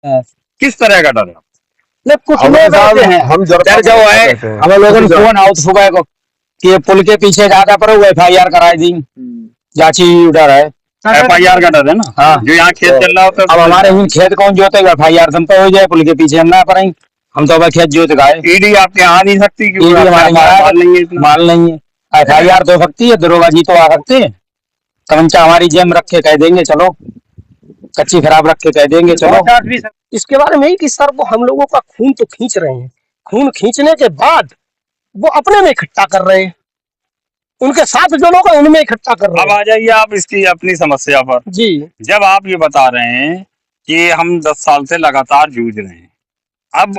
हाँ। किस तरह का डर है? नहीं कुछ हमें लोग साहब ऐसे हैं हम डर जो है, हमें लोगों ने फोन आउट सुबह को कि ये पुल के पीछे जाकर पर FIR कराई दी, जांची डर है। FIR का डर है ना। हाँ जो यहाँ खेत चल रहा होता अब है हमारे इन खेत कौन जोतेगा, FIR हम पे हो जाए, पुल के पीछे हम ना करें, हम तो अब खेत जोत गाए। ईडी आपके यहाँ आ नहीं सकती क्योंकि ईडी हमारे माल नहीं है इतना। माल नहीं है। FIR तो हो सकती है, दरोगा जी तो आ सकते हैं, तमंचा हमारी जेब में रख के कह देंगे चलो, कच्ची खराब रख के कह देंगे चलो। इसके बारे में ही कि सर वो हम लोगों का खून तो खींच रहे हैं, खून खींचने के बाद वो अपने में इकट्ठा कर रहे हैं, उनके साथ जो लोग हैं उनमें इकट्ठा कर रहे अब हैं। आ जाइए आप इसकी अपनी समस्या पर। जी जब आप ये बता रहे हैं कि हम 10 साल से लगातार जूझ रहे हैं, अब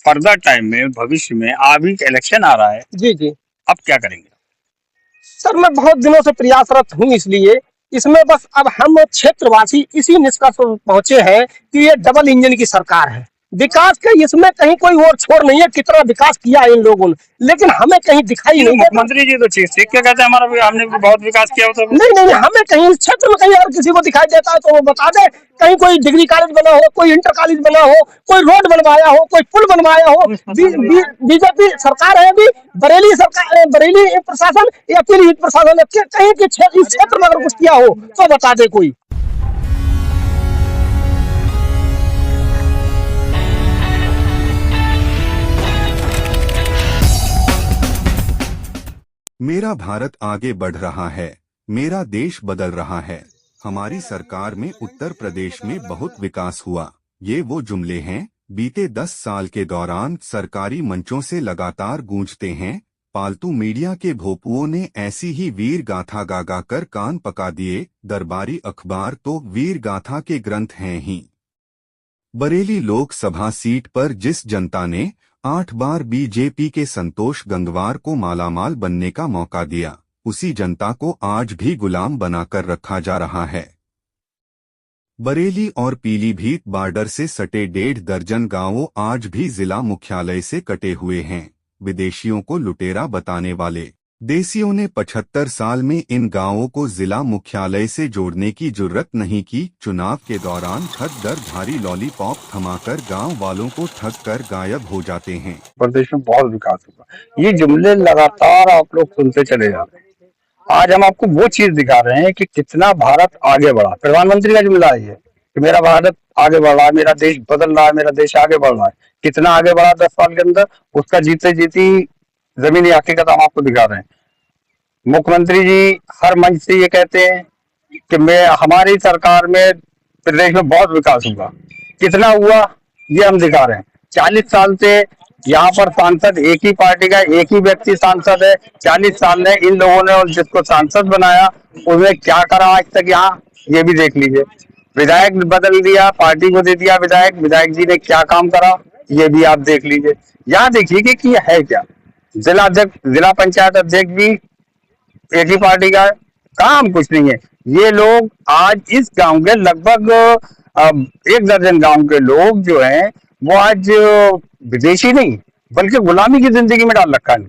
फर्दर टाइम में भविष्य में अभी इलेक्शन आ रहा है, जी जी अब क्या करेंगे? सर मैं बहुत दिनों से प्रयासरत हूँ, इसलिए इसमें बस अब हम क्षेत्रवासी इसी निष्कर्ष पर पहुंचे हैं कि ये डबल इंजन की सरकार है। विकास के इसमें कहीं कोई और छोर नहीं है, कितना विकास किया है इन लोगों ने, लेकिन हमें कहीं दिखाई नहीं देता। मुख्यमंत्री जी तो ठीक के कहते हैं हमारा भी, हमने भी बहुत विकास किया होता है। नहीं नहीं, हमें कहीं इस क्षेत्र में कहीं और किसी को दिखाई देता है तो वो बता दे, कहीं कोई डिग्री कॉलेज बना हो, कोई इंटर कॉलेज बना हो, कोई रोड बनवाया हो, कोई पुल बनवाया हो। बीजेपी सरकार है अभी, बरेली सरकार, बरेली प्रशासन या पीलीभीत प्रशासन कहीं के इस क्षेत्र में अगर कुछ किया हो तो बता दे कोई। मेरा भारत आगे बढ़ रहा है, मेरा देश बदल रहा है। हमारी सरकार में उत्तर प्रदेश में बहुत विकास हुआ। ये वो जुमले हैं बीते 10 साल के दौरान सरकारी मंचों से लगातार गूंजते हैं। पालतू मीडिया के भोपुओं ने ऐसी ही वीर गाथा गा कर कान पका दिए। दरबारी अखबार तो वीर गाथा के ग्रंथ हैं ही। बरेली लोकसभा सीट पर जिस जनता ने 8 बार बीजेपी के संतोष गंगवार को मालामाल बनने का मौका दिया, उसी जनता को आज भी गुलाम बनाकर रखा जा रहा है। बरेली और पीलीभीत बॉर्डर से सटे 1.5 दर्जन गांवों आज भी जिला मुख्यालय से कटे हुए हैं। विदेशियों को लुटेरा बताने वाले देसियों ने 75 साल में इन गांवों को जिला मुख्यालय से जोड़ने की जुर्रत नहीं की। चुनाव के दौरान हद दर भारी लॉलीपॉप थमाकर गांव वालों को ठग कर गायब हो जाते हैं। प्रदेश में बहुत विकास हुआ, ये जुमले लगातार आप लोग सुनते चले जा रहे हैं। आज हम आपको वो चीज दिखा रहे हैं कि कितना भारत आगे बढ़ा। प्रधानमंत्री का जुमला है ये कि मेरा भारत आगे बढ़ रहा है, मेरा देश बदल रहा है, मेरा देश आगे बढ़ रहा है। कितना आगे बढ़ा 10 साल के अंदर, उसका जीते जीती जमीनी हकीकत हम आपको दिखा रहे हैं। मुख्यमंत्री जी हर मंच से ये कहते हैं कि हमारी सरकार में प्रदेश में बहुत विकास हुआ। कितना हुआ ये हम दिखा रहे हैं। 40 साल से यहाँ पर सांसद एक ही पार्टी का एक ही व्यक्ति सांसद है। 40 साल में इन लोगों ने और जिसको सांसद बनाया उसने क्या करा आज तक यहाँ, ये भी देख लीजिए। विधायक बदल दिया, पार्टी को दे दिया विधायक, विधायक जी ने क्या काम करा ये भी आप देख लीजिए। यहाँ देखिए कि है क्या। जिला अध्यक्ष, जिला पंचायत अध्यक्ष भी एक ही पार्टी का है, काम कुछ नहीं है। ये लोग आज इस गांव के लगभग 1 दर्जन गांव के लोग जो हैं वो आज विदेशी नहीं बल्कि गुलामी की जिंदगी में डाल रखा है।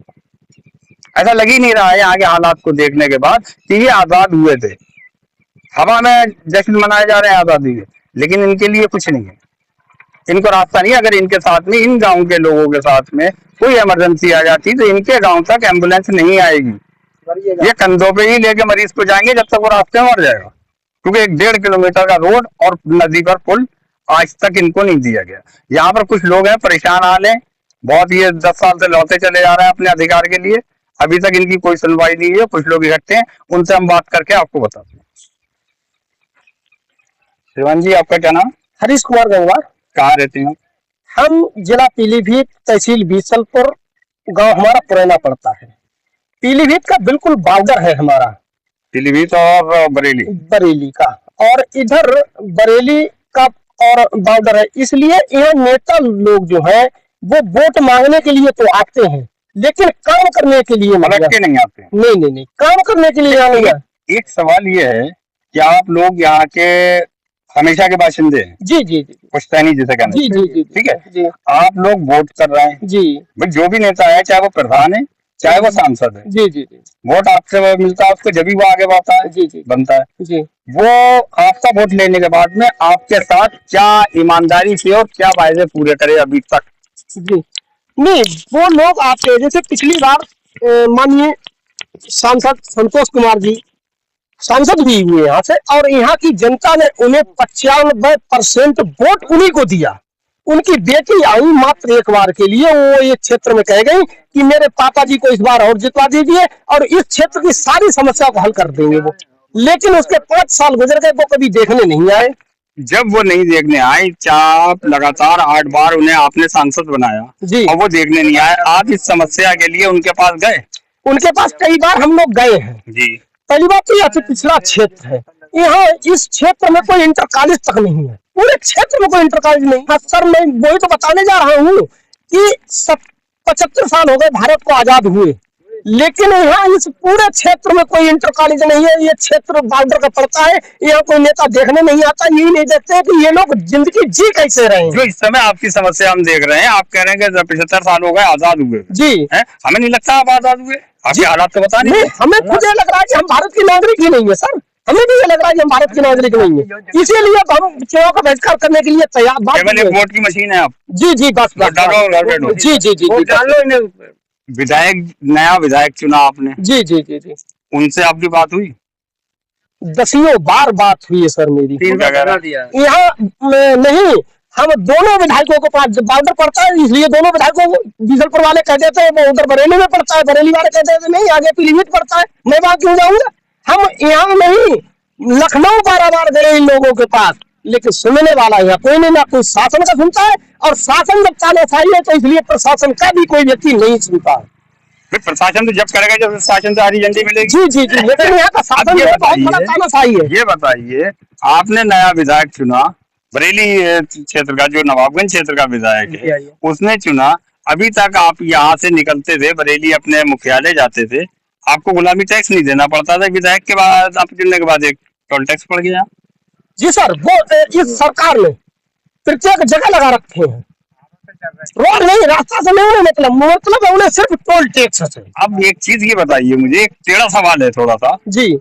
ऐसा लग ही नहीं रहा है यहाँ के हालात को देखने के बाद कि ये आजाद हुए थे। हवा में जश्न मनाए जा रहे हैं आजादी के, लेकिन इनके लिए कुछ नहीं है, इनको रास्ता नहीं। अगर इनके साथ में, इन गांव के लोगों के साथ में कोई इमरजेंसी आ जाती तो इनके गांव तक एम्बुलेंस नहीं आएगी। ये कंधों पे ही लेके मरीज को जाएंगे जब तक वो रास्ते में मर जाएगा, क्योंकि 1.5 किलोमीटर का रोड और नदी पर पुल आज तक इनको नहीं दिया गया। यहाँ पर कुछ लोग हैं परेशान हाल हैं बहुत, ये 10 साल से लौटे चले जा रहे हैं अपने अधिकार के लिए, अभी तक इनकी कोई सुनवाई नहीं है। कुछ लोग इकट्ठे हैं, उनसे हम बात करके आपको बताते हैं। शिवान जी, आपका क्या नाम? हरीश कुमार गंगवार। कहाँ रहते हैं? हम जिला पीलीभीत, तहसील बीसलपुर, गांव हमारा पुरैना पड़ता है। पीलीभीत का बिल्कुल बॉर्डर है हमारा, पीलीभीत और बरेली, बरेली का, और इधर बरेली का और बॉर्डर है। इसलिए यहाँ नेता लोग जो है वो वोट मांगने के लिए तो आते हैं, लेकिन काम करने के लिए नहीं आते। नहीं नहीं नहीं, काम करने के लिए आएंगे। एक सवाल ये है कि आप लोग यहाँ के हमेशा के बाशिंदे हैं? जी जी जी, पुश्तैनी जिसे कहते हैं। जी जी जी, ठीक है जी। आप लोग वोट कर रहे हैं जी, भाई, जो भी नेता है चाहे वो प्रधान है चाहे वो सांसद है। जी जी जी वोट आपसे वो मिलता है उसको, जब भी वो आगे बढ़ता है, जी जी बनता है। जी वो आपका वोट लेने के बाद में आपके साथ क्या ईमानदारी से और क्या वायदे पूरे करे अभी तक? जी। नहीं, वो लोग आपके जैसे पिछली बार माननीय सांसद संतोष कुमार जी सांसद भी हुए यहाँ से, और यहाँ की जनता ने उन्हें 95% वोट उन्हीं को दिया। उनकी बेटी आई मात्र एक बार के लिए, वो ये क्षेत्र में कह गई कि मेरे पापा जी को इस बार और जितवा दीजिए और इस क्षेत्र की सारी समस्या को हल कर देंगे वो। लेकिन उसके 5 साल गुजर गए, वो कभी देखने नहीं आए। जब वो नहीं देखने आए, आप लगातार 8 बार उन्हें आपने सांसद बनाया जी। और वो देखने नहीं आए, आप इस समस्या के लिए उनके पास गए? उनके पास कई बार हम लोग गए हैं जी। पहली बात तो यह पिछड़ा क्षेत्र है, यहाँ इस क्षेत्र में कोई इंटर कॉलेज तक नहीं है, पूरे क्षेत्र में कोई इंटर कॉलेज नहीं है। सर मैं वही तो बताने जा रहा हूँ कि 75 साल हो गए भारत को आजाद हुए, लेकिन यहाँ इस पूरे क्षेत्र में कोई इंटर कॉलेज नहीं है। ये क्षेत्र बॉर्डर का पड़ता है, यहाँ कोई नेता देखने नहीं आता, यही नहीं देखते कि ये लोग जिंदगी जी कैसे रहे हैं। जो इस समय आपकी समस्या हम देख रहे हैं, आप कह रहे हैं कि 75 साल हो गए आजाद हुए जी है, हमें नहीं लगता आप आजाद हुए? आपके हालात तो बता नहीं। हमें खुद ये लग रहा है कि हम भारत के नागरिक ही नहीं है सर, हमें भी ये लग रहा है कि हम भारत के नागरिक नहीं है, इसीलिए हम चुनाव का बहिष्कार करने के लिए तैयार। केवल एक वोट की मशीन है आप? जी जी बस डालो घर बैठो। जी जी जी डालो इन्हें। विधायक, नया विधायक चुना आपने? जी जी जी जी। उनसे आपकी बात हुई? 10 बार बात हुई है सर मेरी। यहाँ नहीं, हम दोनों विधायकों को पास बॉर्डर पड़ता है, इसलिए दोनों विधायकों को बीजलपुर वाले कहते थे वो उधर बरेली में पड़ता है, बरेली वाले कहते थे नहीं आगे पीलीभीत पड़ता है, मैं वहां क्यों जाऊंगा? हम यहाँ नहीं, लखनऊ बार गए इन लोगों के पास, लेकिन सुनने वाला यहाँ कोई नहीं, ना कोई शासन का सुनता है, और शासन जब तानाशाही है तो इसलिए प्रशासन का भी कोई व्यक्ति नहीं सुनता है। फिर प्रशासन तो जब करेगा जब शासन से हरी झंडी मिलेगी। जी जी जी, लेकिन यहाँ का शासन बहुत बड़ा तानाशाही है। ये बताइए, आपने नया विधायक चुना, बरेली क्षेत्र का जो नवाबगंज क्षेत्र का विधायक है उसने चुना, अभी तक आप यहाँ से निकलते थे बरेली अपने मुख्यालय जाते थे, आपको गुलामी टैक्स नहीं देना पड़ता था। विधायक के बाद आप चुनने के बाद एक टोल टैक्स पड़ गया। जी सर, वो इस सरकार ने प्रत्येक जगह लगा रखे हैं, रोड नहीं, रास्ता से नहीं, मतलब उन्हें सिर्फ टोल टैक्स है। अब एक चीज ये बताइए मुझे, एक टेढ़ा सवाल है थोड़ा सा जी,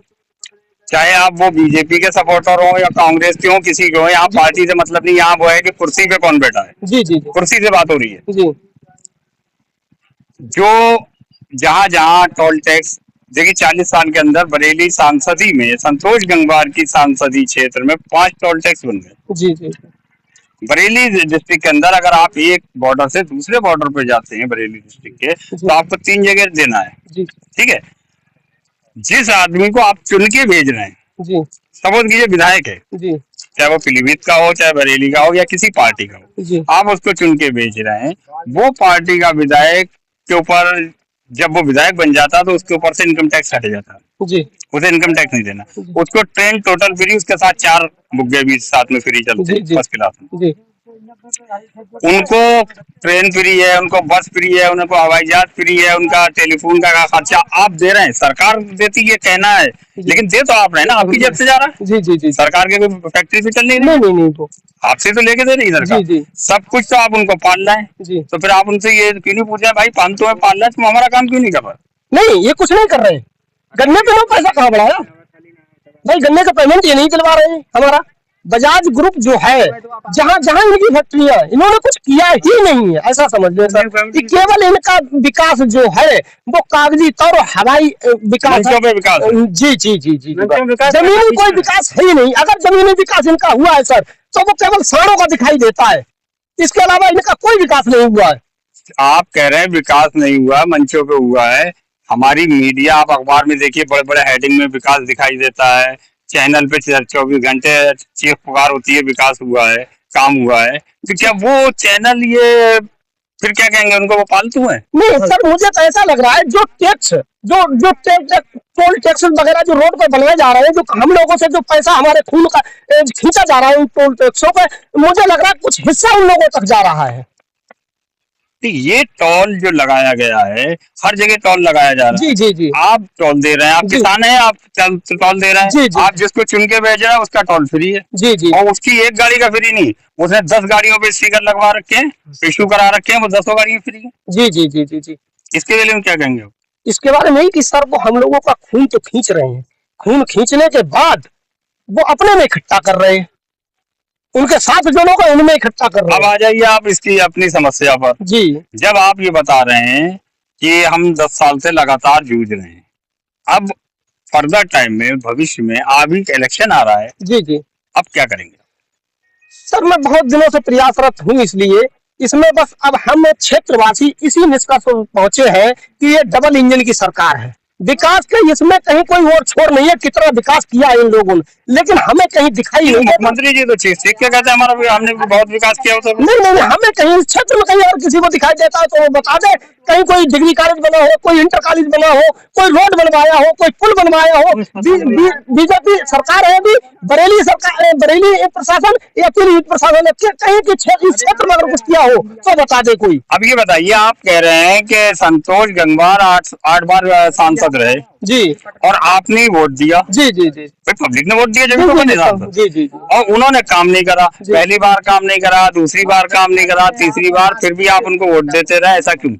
चाहे आप वो बीजेपी के सपोर्टर हो या कांग्रेस के हो, किसी के हो, यहाँ पार्टी से मतलब नहीं, यहाँ वो है कि कुर्सी पे कौन बैठा है। जी जी जी, कुर्सी से बात हो रही है जी। जो जहाँ जहाँ टोल टैक्स, देखिए 40 साल के अंदर बरेली सांसदी में संतोष गंगवार की सांसदी क्षेत्र में 5 टोल टैक्स बन गए। जी जी, बरेली डिस्ट्रिक्ट के अंदर अगर आप एक बॉर्डर से दूसरे बॉर्डर पे जाते हैं बरेली डिस्ट्रिक्ट के, तो आपको 3 जगह देना है। ठीक है, जिस आदमी को आप चुन के भेज रहे हैं, जी, सपोज कीजिए विधायक है जी, चाहे वो पीलीभीत का हो, चाहे बरेली का हो, या किसी पार्टी का हो, जी, आप उसको चुन के भेज रहे हैं, वो पार्टी का विधायक के ऊपर जब वो विधायक बन जाता है तो उसके ऊपर से इनकम टैक्स हट जाता है। जी, उसे इनकम टैक्स नहीं देना, उसको ट्रेन टोटल फ्री, उसके साथ 4 बुग्गे भी साथ में फ्री चलते हैं फर्स्ट क्लास में। जी, उनको ट्रेन फ्री है, उनको बस फ्री है, उनको हवाई जहाज फ्री है, उनका टेलीफोन का खर्चा आप दे रहे हैं, सरकार देती है कहना है, लेकिन दे तो आप रहे हैं ना, आपकी जेब से जा रहा है। जी जी जी, सरकार के कोई फैक्ट्री से चल नहीं रही, नहीं नहीं, तो आपसे तो लेके दे रही सरकार। जी, जी, सब कुछ तो आप उनको पाल रहे हैं, तो फिर आप उनसे ये क्यों नहीं पूछ रहे भाई 500 में पाल रहे हैं, तुम हमारा काम क्यों नहीं कर रहे? नहीं, ये कुछ नहीं कर रहे, गन्ने पे हम पैसा कहाँ बढ़ाया भाई, गन्ने का पेमेंट ये नहीं दिलवा रहे हैं। हमारा बजाज ग्रुप जो है, जहाँ जहाँ इनकी फैक्ट्रियां, इन्होंने कुछ किया ही नहीं है, ऐसा समझ लो सर, कि केवल इनका विकास जो है वो कागजी तौर हवाई विकास है। जी जी जी जी, जमीनी कोई विकास है ही नहीं। अगर जमीनी विकास इनका हुआ है सर, तो वो केवल साड़ों का दिखाई देता है, इसके अलावा इनका कोई विकास नहीं हुआ है। आप कह रहे हैं विकास नहीं हुआ, मंचों पे हुआ है, हमारी मीडिया, आप अखबार में देखिए बड़े बड़े हेडिंग में विकास दिखाई देता है, चैनल पे 24 घंटे चीख पुकार होती है विकास हुआ है, काम हुआ है, तो क्या वो चैनल ये फिर क्या कहेंगे, उनको वो पालतू है? नहीं सर, मुझे तो ऐसा लग रहा है जो टैक्स, जो टोल टैक्स वगैरह जो रोड पर बनाए जा रहे हैं, जो हम लोगों से जो पैसा हमारे खून का खींचा जा रहा है उन टोल टैक्सों पे, मुझे लग रहा है कुछ हिस्सा उन लोगों तक जा रहा है। ये टोल जो लगाया गया है, हर जगह टोल लगाया जा रहा है। जी जी जी, आप टोल दे रहे हैं, आप किसान हैं, आप टोल दे रहे हैं। जी जी, आप जिसको चुन के भेज रहे हैं उसका टोल फ्री है। जी जी, और उसकी एक गाड़ी का फ्री नहीं, उसने 10 गाड़ियों पे स्टिकर लगवा रखे हैं, इशू करा रखे हैं, वो 10 गाड़ियां फ्री है। जी जी जी जी जी, इसके लिए क्या कहेंगे? इसके बारे में ही कि सर वो हम लोगों का खून तो खींच रहे हैं, खून खींचने के बाद वो अपने में इकट्ठा कर रहे हैं, उनके साथ जो लोग हैं उनमें इकट्ठा कर रहे अब हैं। आ जाइए आप इसकी अपनी समस्या पर। जी जब आप ये बता रहे हैं कि हम 10 साल से लगातार जूझ रहे हैं, अब फर्दर टाइम में भविष्य में अभी इलेक्शन आ रहा है, जी जी अब क्या करेंगे? सर मैं बहुत दिनों से प्रयासरत हूँ, इसलिए इसमें बस अब हम क्षेत्रवासी इसी निष्कर्ष पर पहुंचे हैं कि ये डबल इंजन की सरकार है। विकास के इसमें कहीं कोई और छोर नहीं है, कितना विकास किया है इन लोगों ने, लेकिन हमें कहीं दिखाई नहीं देता। मुख्यमंत्री जी तो चीज सीख के कहते हैं हमारा हमने बहुत विकास किया होता है। नहीं, हमें कहीं इस क्षेत्र में कहीं और किसी को दिखाई देता है तो वो बता दे, कहीं कोई डिग्री कॉलेज बना हो, कोई इंटर कॉलेज बना हो, कोई रोड बनवाया हो, कोई पुल बनवाया हो। बीजेपी सरकार है अभी, बरेली सरकार, बरेली प्रशासन या फिर प्रशासन कहीं इस क्षेत्र में अगर कुछ किया हो तो बता दे कोई। अब ये बताइए, आप कह रहे हैं कि संतोष गंगवार 8 बार सांसद रहे जी और आपने ही वोट दिया। जी जी जी पब्लिक ने वोट दिया जब तो बने सांसद। जी जी और उन्होंने काम नहीं करा, पहली बार काम नहीं करा, दूसरी बार काम नहीं करा, तीसरी बार फिर भी आप उनको वोट देते रहे, ऐसा क्यों?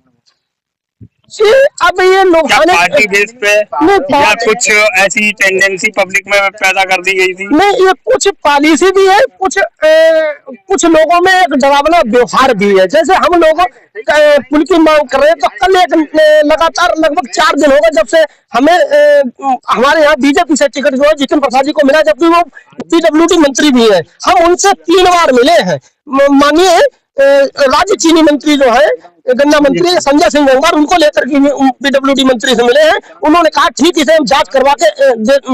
जी अब ये लोग क्या पार्टी बेस पे या कुछ ऐसी टेंडेंसी पब्लिक में पैदा कर दी गई थी? नहीं, ये कुछ पॉलिसी भी है, कुछ लोगों में एक डरावना व्यवहार भी है। जैसे हम लोग पुल की मांग कर रहे हैं तो कल एक लगातार लगभग 4 दिन हो गए जब से हमें हमारे यहाँ बीजेपी से टिकट जो है जितिन प्रसाद जी को मिला, जबकि वो पीडब्ल्यूडी मंत्री भी है। हम उनसे 3 बार मिले हैं। माननीय राज्य चीनी मंत्री जो है, गन्ना मंत्री संजय सिंह गंगवार, उनको लेकर के पीडब्ल्यूडी मंत्री से मिले हैं। उन्होंने कहा ठीक, इसे हम जांच करवा के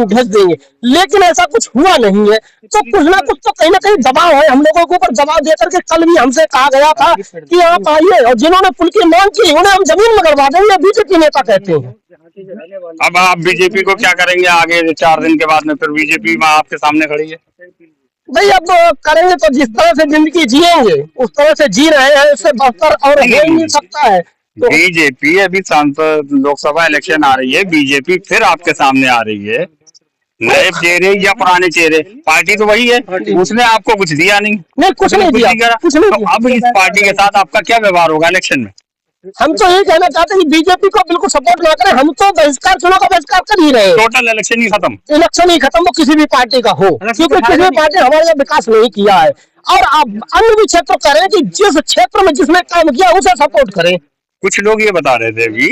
भेज देंगे, लेकिन ऐसा कुछ हुआ नहीं है। तो कुछ ना कुछ तो कहीं ना कहीं दबाव है हम लोगों के ऊपर। दबाव देकर के कल भी हमसे कहा गया था कि आप आइए, और जिन्होंने पुल की मांग की उन्हें हम जमीन में करवा देंगे, बीजेपी नेता कहते हैं। अब आप बीजेपी को क्या करेंगे आगे? 4 दिन के बाद में फिर बीजेपी आपके सामने खड़ी है। भाई अब करेंगे तो जिस तरह से जिंदगी जिएंगे उस तरह से जी रहे हैं, उससे बढ़कर और हो ही नहीं सकता है। तो बीजेपी अभी सांसद लोकसभा इलेक्शन आ रही है, बीजेपी फिर आपके सामने आ रही है, नए चेहरे या पुराने चेहरे, पार्टी तो वही है, उसने आपको कुछ दिया नहीं। कुछ नहीं दिया, कुछ नहीं दिया। अब इस पार्टी के साथ आपका क्या व्यवहार होगा इलेक्शन में? हम तो यही कहना चाहते हैं कि बीजेपी को बिल्कुल सपोर्ट ना करें। हम तो बहिष्कार, चुनाव का बहिष्कार कर ही रहे हैं। टोटल इलेक्शन ही खत्म, इलेक्शन ही खत्म, वो किसी भी पार्टी का हो, क्योंकि किसी भी पार्टी हमारे यहाँ विकास नहीं किया है। और अब अन्य भी क्षेत्र करें कि जिस क्षेत्र में जिसने काम किया उसे सपोर्ट करें। कुछ लोग ये बता रहे थे अभी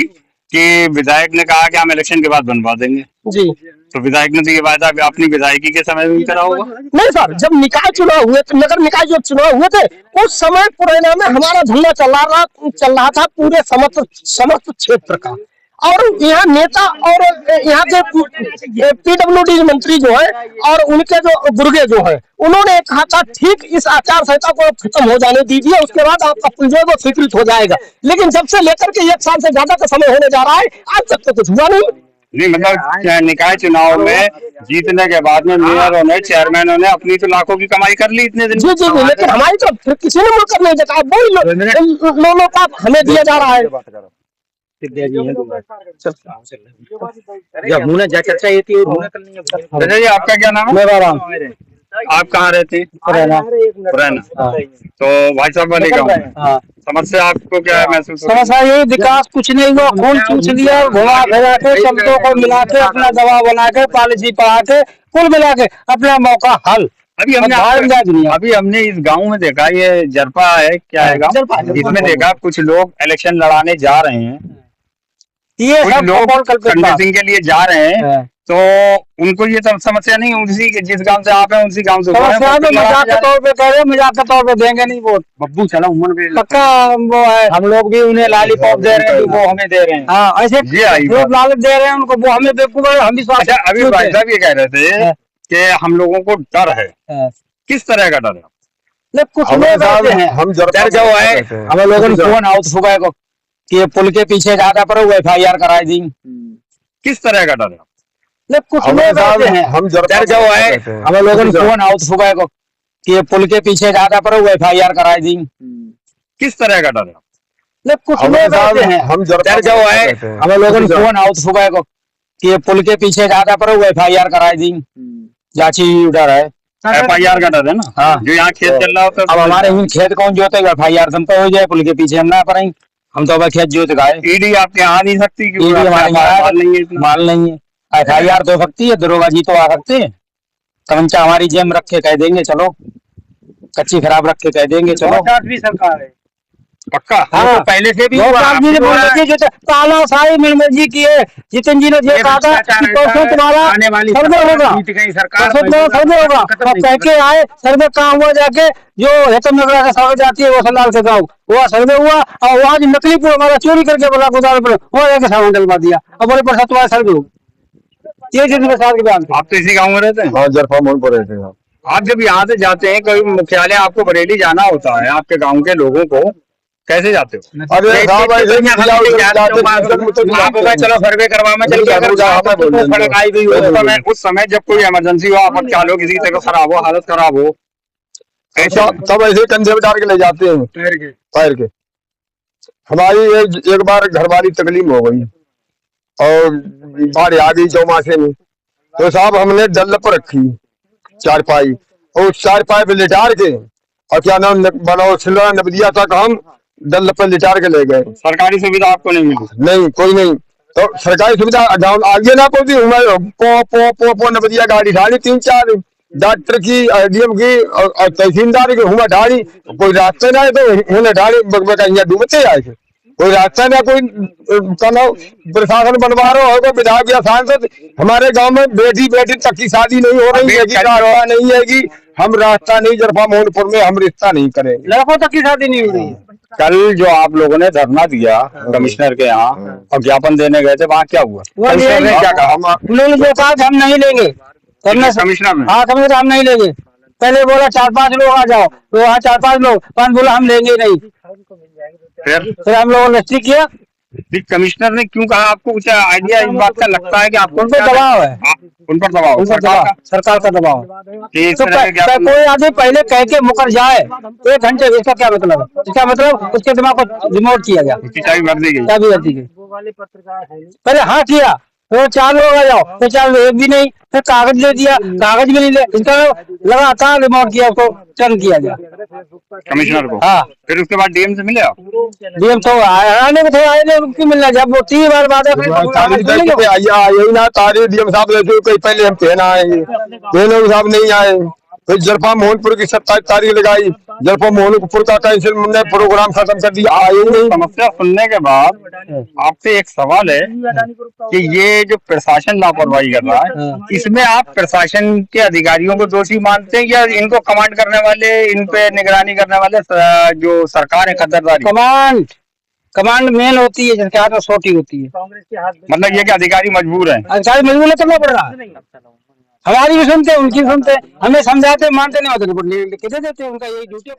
कि विधायक ने कहा कि हम इलेक्शन के बाद बनवा देंगे। जी, तो विधायक ने तो ये वायदा अपनी विधायकी के समय में भी करा होगा। नहीं सर, जब निकाय चुनाव हुए, नगर निकाय जो चुनाव हुए थे, उस समय पुरैना में हमारा झंडा चल रहा था पूरे समस्त क्षेत्र का। और यहाँ नेता और यहाँ के पीडब्ल्यूडी मंत्री जो है और उनके जो गुर्गे जो है, उन्होंने कहा था ठीक इस आचार संहिता को खत्म हो जाने दीजिए, उसके बाद आपका पुल जो है वो स्वीकृत हो जाएगा। लेकिन जब से लेकर के 1 साल से ज्यादा का समय होने जा रहा है, आज तक तो कुछ हुआ नहीं। मतलब निकाय चुनाव में जीतने के बाद में मेयरों ने, चेयरमैनों ने अपनी तो लाखों की कमाई कर ली इतने दिन। जी जी जी, लेकिन हमारी तो फिर किसी ने मुड़कर नहीं देखा। वही लोगों का हमें दिया जा रहा है। आपका क्या नाम है? मेरा राम। आप कहाँ रहते हैं? पुराना। तो भाई साहब बनेगा समस्या आपको क्या महसूस? समस्या यही, विकास कुछ नहीं हुआ, खून चूस लिया, घुमा फिरा के शब्दों को मिला के अपना दवा बना के पॉलिसी पढ़ा के कुल मिला के अपना मौका हल। अभी हमने इस गांव में देखा, ये जरपा है क्या है गांव, इसमें देखा कुछ लोग इलेक्शन लड़ाने जा रहे हैं, ये कुछ लोग संजय सिंह के लिए जा रहे हैं, तो उनको ये समस्या नहीं, उसी जिस गांव से आप हैं उसी गांव से मजाक के तौर पे कह रहे हैं, मजाक के तौर पे देंगे नहीं वोट। बब्बू चला उमर भी पक्का वो है, हम लोग भी उन्हें लालीपॉप दे रहे हैं, वो हमें दे रहे हैं। हाँ, ऐसे लोग लालच दे रहे हैं उनको, वो हमें बेवकूफ है, हम भी। अच्छा, अभी भाई साहब ये कह रहे थे कि हम लोगों को डर है, किस तरह का डर है? कुछ लोग हैं, हम डर जो है, हमें लोगों ने फोन आउट सुबह को कि पुल के पीछे ज्यादा पर FIR कराई दी। किस तरह का डर है? कुछ लोग हैं, हम डर जो है, हमें लोगों ने फोन आउट सुबह को कि पुल के पीछे ज्यादा पर FIR कराई दी। किस तरह का डर है? कुछ लोग हैं, हम डर जो है, हमें लोगों ने फोन आउट सुबह को कि पुल के पीछे ज्यादा पर FIR कराई दी। जांची डर है, FIR का डर है ना। हाँ, जो यहाँ खेत चल रहा होता है। अब हमारे खेत कौन जोतेगा? FIR तुम पे हो जाए, पुल के पीछे हम ना पड़ेंगे। हम तो भाई खेत जोत गाए, ईडी आपके यहाँ आ नहीं सकती क्योंकि ईडी हमारे यहाँ माल नहीं है इतना। माल नहीं है। FIR तो हो सकती है, दरोगा जी तो आ सकते हैं, तमंचा हमारी जेब में रख के कह देंगे चलो, कच्ची खराब रख के कह देंगे चलो। भी सरकार है पक्का। हाँ, वो तो पहले से भी लोग हुआ, आदमी ने अभी बोल हुआ है। रखी जो तानाशाही निर्मल जी की है, जितिन जी ने ये कहा था कि परसों तुम्हारा आने वाली सर्वे होगा, जीत गई सरकार, परसों तुम्हारा सर्वे होगा, और कह के आए सर्वे कहाँ हुआ जाके, जो हेतम नगर का सर्वे जाती है वो सलाल के गाँव, वहाँ सर्वे हुआ और वहाँ जो नकली पुल हमारा चोरी करके बोला गुजार पर वहाँ जाके सामान डलवा दिया और बोले परसों तुम्हारा सर्वे हो। ये जितने प्रसाद के बयान थे। आप तो इसी गाँव में रहते हैं? हाँ, जरफा मोड़ पर रहते हैं। आप जब यहाँ से जाते हैं कोई मुख्यालय आपको बरेली जाना होता है, आपके गांव के लोगों को कैसे जाते हो? अरे साहब ऐसे ही चलो सर्वे करवा में चल के सड़क आई गई उस समय जब कोई इमरजेंसी हो, आपातकाल हो, किसी की तबीयत खराब हो, हालत खराब हो, सब ऐसे कंधे में डाल के ले जाते हैं पैर के। हमारी एक बार घरवाली तकलीफ हो गई और बाढ़ आ गई चौमासे में, तो साहब हमने डल्ल पर रखी चारपाई और उस चारपाई पे लिटार के और क्या नाम बनाओ सिलवा नबदिया तक हम डल्ल पर लिटार के ले गए। सरकारी सुविधा आपको नहीं मिली? नहीं, कोई नहीं। तो सरकारी सुविधा गाँव आगे ना पहुंची, पो नबदिया गाड़ी ढाली 3-4 डॉक्टर की, डीएम की और तहसीलदार की हुआ ढाली, कोई रास्ते ना है तो उन्हें ढाली डूबते आए थे, कोई रास्ता ना, कोई प्रशासन बनवा रहा होगा, विधायक या सांसद। हमारे गांव में बेटी तक की शादी नहीं हो रही है, रास्ता नहीं है कि हम रास्ता नहीं, जरफा मोहनपुर में हम रिश्ता नहीं करेंगे, लड़कों तक की शादी नहीं हो रही है। कल जो आप लोगों ने धरना दिया कमिश्नर के यहाँ और ज्ञापन देने गए थे, वहाँ क्या हुआ? कमिश्नर ने क्या कहा? उन्होंने जो कहा कि हम नहीं लेंगे, कमिश्नर ने? हाँ, कमिश्नर हम नहीं लेंगे। पहले बोला 4-5 लोग आ जाओ, तो वहाँ 4-5 लोग, 5 बोला हम लेंगे नहीं। फिर हम लोगों ने स्ट्रिक किया। कमिश्नर ने क्यों कहा? आपको कुछ आइडिया इस बात का लगता है कि आपको उन पर दबाव है, उन पर दबाव, उन पर दबाव, सरकार का दबाव। कि इस तो तरह के ज्ञापन- कोई आदमी पहले कह के मुकर जाए 1 घंटे, इसका क्या मतलब है? इसका मतलब उसके दिमाग को रिमोट किया गया, उसकी चाबी भर दी गई। चाबी भर दी गई। पहले हाँ किया, तो 4 लोग आ जाओ, तो 4 लोग एक भी नहीं, फिर कागज ले दिया, कागज भी नहीं ले, इसका लगातार रिमोट किया, उसको टर्न किया गया कमिश्नर को। हाँ, फिर उसके बाद डीएम से मिले आप? डीएम तो आने को थे, आए नहीं मिलना, जब वो 3 बार बाद यही ना तारीख डीएम साहब कोई पहले हम पहना आएंगे, पहले साहब नहीं आए। फिर जरफा मोहनपुर की 27 तारीख लगाई, जरफा मोहनपुर का कैंसिल, हमने प्रोग्राम खत्म कर दिया, आए नहीं। समस्या सुनने के बाद आपसे एक सवाल है कि ये जो प्रशासन लापरवाही कर रहा है, इसमें आप प्रशासन के अधिकारियों को दोषी मानते हैं या इनको कमांड करने वाले, इन पे निगरानी करने वाले जो सरकार है खतरदारी? कमांड मेन होती है, जिसके हाथ में सोटी होती है। मतलब ये कि अधिकारी मजबूर है? अधिकारी मजबूर करना पड़ रहा है। हमारी भी सुनते हैं, उनकी सुनते हैं, हमें समझाते मानते नहीं होते, रिपोर्ट लिख के दे देते हैं, उनका यही ड्यूटी है।